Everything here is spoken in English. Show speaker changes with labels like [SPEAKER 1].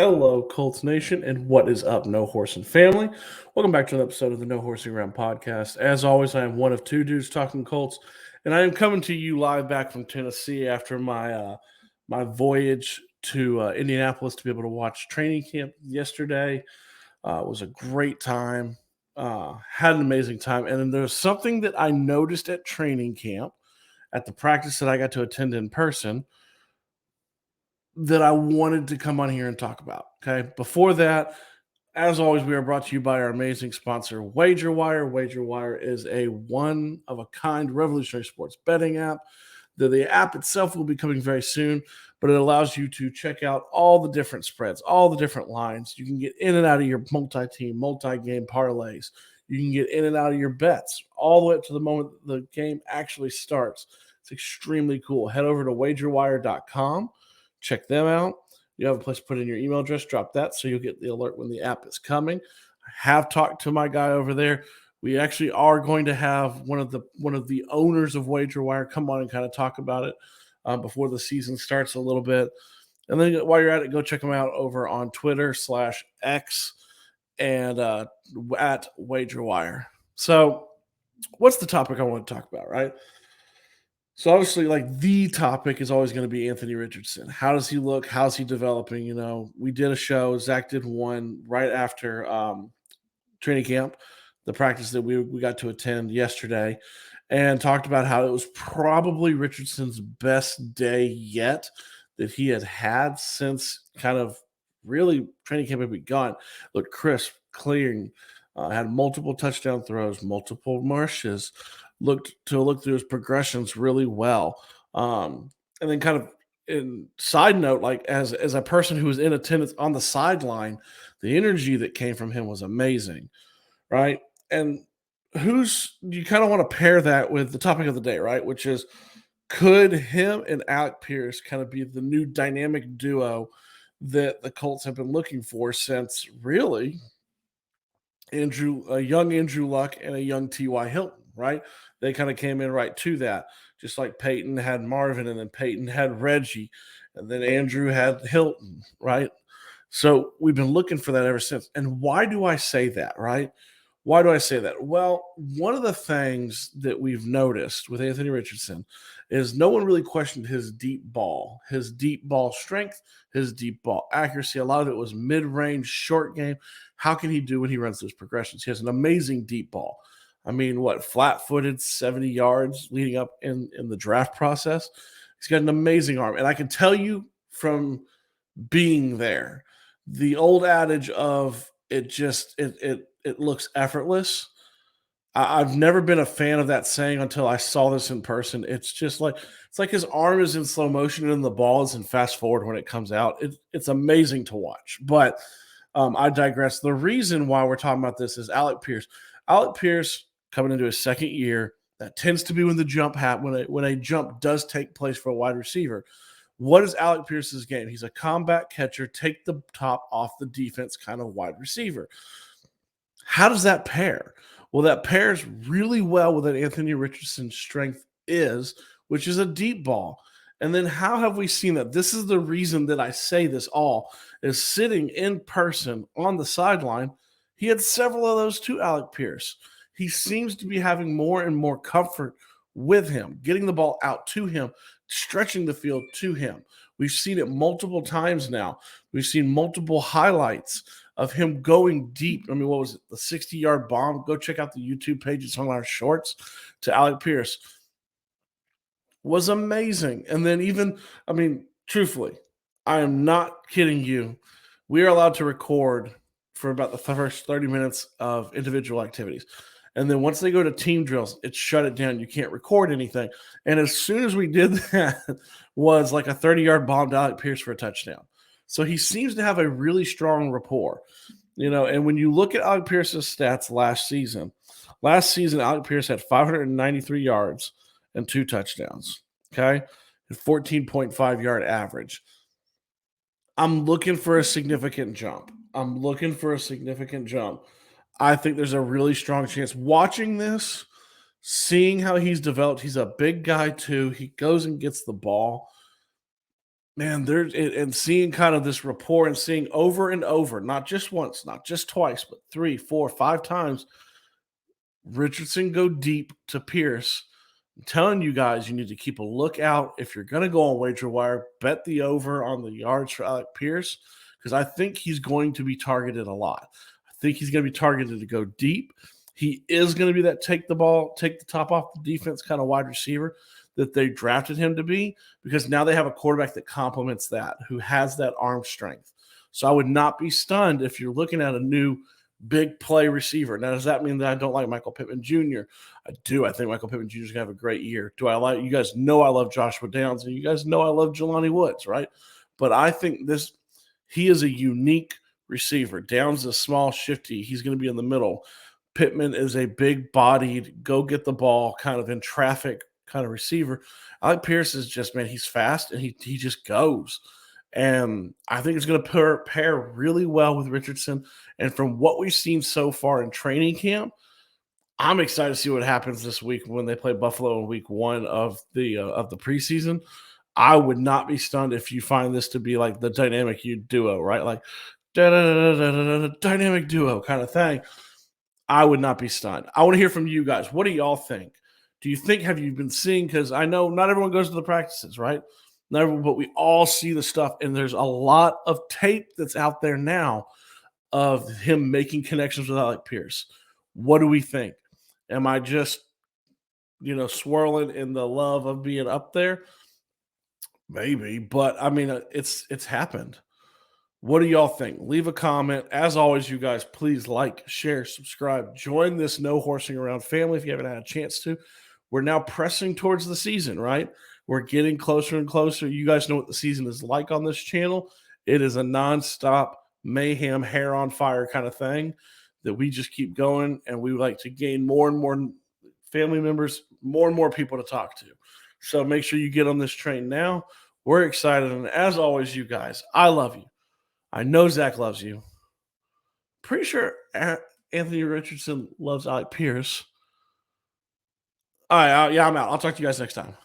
[SPEAKER 1] Hello, Colts Nation, and what is up, No Horse and Family? Welcome back to an episode of the No Horsing Around podcast. As always, I am one of two dudes talking Colts, and I am coming to you live back from Tennessee after my voyage to Indianapolis to be able to watch training camp yesterday. It was a great time. Had an amazing time, and then there's something that I noticed at training camp at the practice that I got to attend in person that I wanted to come on here and talk about. Okay. Before that, as always, we are brought to you by our amazing sponsor, WagerWire. WagerWire is a one of a kind revolutionary sports betting app. The app itself will be coming very soon, but it allows you to check out all the different spreads, all the different lines. You can get in and out of your multi-team, multi-game parlays. You can get in and out of your bets all the way up to the moment the game actually starts. It's extremely cool. Head over to wagerwire.com. Check them out. You have a place to put in your email address, drop that so you'll get the alert when the app is coming. I have talked to my guy over there. We actually are going to have one of the owners of WagerWire come on and kind of talk about it before the season starts a little bit. And then while you're at it, go check them out over on Twitter/X and at WagerWire. So what's the topic I want to talk about, right? So obviously, like the topic is always going to be Anthony Richardson. How does he look? How's he developing? We did a show. Zach did one right after training camp, the practice that we got to attend yesterday, and talked about how it was probably Richardson's best day yet that he had since kind of really training camp had begun. Looked crisp, clean, had multiple touchdown throws, multiple marshes, look through his progressions really well. And then kind of in side note, like as a person who was in attendance on the sideline, the energy that came from him was amazing, right? And who's you kind of want to pair that with the topic of the day, right? Which is could him and Alec Pierce kind of be the new dynamic duo that the Colts have been looking for since really a young Andrew Luck and a young T.Y. Hilton, right? They kind of came in right to that. Just like Peyton had Marvin and then Peyton had Reggie and then Andrew had Hilton, right? So we've been looking for that ever since. And why do I say that, right? Why do I say that? Well, one of the things that we've noticed with Anthony Richardson is no one really questioned his deep ball strength, his deep ball accuracy. A lot of it was mid-range, short game. How can he do when he runs those progressions? He has an amazing deep ball. I mean, flat-footed, 70 yards leading up in the draft process. He's got an amazing arm. And I can tell you from being there, the old adage of it looks effortless. I've never been a fan of that saying until I saw this in person. It's like his arm is in slow motion and the ball is in fast forward when it comes out. It's amazing to watch. But I digress. The reason why we're talking about this is Alec Pierce. Alec Pierce coming into his second year. That tends to be when the jump happens, when a jump does take place for a wide receiver. What is Alec Pierce's game? He's a combat catcher, take the top off the defense kind of wide receiver. How does that pair? Well, that pairs really well with what Anthony Richardson's strength is, which is a deep ball. And then how have we seen that? This is the reason that I say this all is sitting in person on the sideline. He had several of those too, Alec Pierce. He seems to be having more and more comfort with him, getting the ball out to him, stretching the field to him. We've seen it multiple times now. We've seen multiple highlights of him going deep. I mean, what was it? The 60-yard bomb. Go check out the YouTube page. It's on our shorts to Alec Pierce. Was amazing. And then truthfully, I am not kidding you. We are allowed to record for about the first 30 minutes of individual activities. And then once they go to team drills, it's shut it down. You can't record anything. And as soon as we did that, was like a 30-yard bomb to Alec Pierce for a touchdown. So he seems to have a really strong rapport. And when you look at Alec Pierce's stats last season, Alec Pierce had 593 yards and 2 touchdowns. Okay. 14.5 yard average. I'm looking for a significant jump. I think there's a really strong chance watching this, seeing how he's developed. He's a big guy too. He goes and gets the ball. Man, there's and seeing kind of this rapport and seeing over and over, not just once, not just twice, but 3, 4, 5 times, Richardson go deep to Pierce. I'm telling you guys, you need to keep a lookout. If you're going to go on wager wire, bet the over on the yards for Alec Pierce because I think he's going to be targeted a lot. I think he's going to be targeted to go deep. He is going to be that take the ball, take the top off the defense kind of wide receiver that they drafted him to be because now they have a quarterback that complements that, who has that arm strength. So I would not be stunned if you're looking at a new big play receiver. Now, does that mean that I don't like Michael Pittman Jr.? I do. I think Michael Pittman Jr. is going to have a great year. Do I like, you guys know I love Joshua Downs, and you guys know I love Jelani Woods, right? But I think he is a unique receiver. Downs is small, shifty. He's going to be in the middle. Pittman is a big bodied, go get the ball kind of in traffic kind of receiver. Alec Pierce is just, man, he's fast and he just goes. And I think it's going to pair really well with Richardson. And from what we've seen so far in training camp, I'm excited to see what happens this week when they play Buffalo in week 1 of the preseason. I would not be stunned if you find this to be like the dynamic duo, right? Like dynamic duo kind of thing. I would not be stunned. I want to hear from you guys. What do y'all think? Do you think, have you been seeing? Because I know not everyone goes to the practices, right? Not everyone, but we all see the stuff, and there's a lot of tape that's out there now of him making connections with Alec Pierce. What do we think? Am I just, swirling in the love of being up there? Maybe, but I mean, it's happened. What do y'all think? Leave a comment. As always, you guys, please like, share, subscribe, join this No Horsing Around family if you haven't had a chance to. We're now pressing towards the season, right? We're getting closer and closer. You guys know what the season is like on this channel. It is a nonstop mayhem, hair on fire kind of thing that we just keep going, and we like to gain more and more family members, more and more people to talk to. So make sure you get on this train now. We're excited. And as always, you guys, I love you. I know Zach loves you. Pretty sure Anthony Richardson loves Alec Pierce. All right. Yeah, I'm out. I'll talk to you guys next time.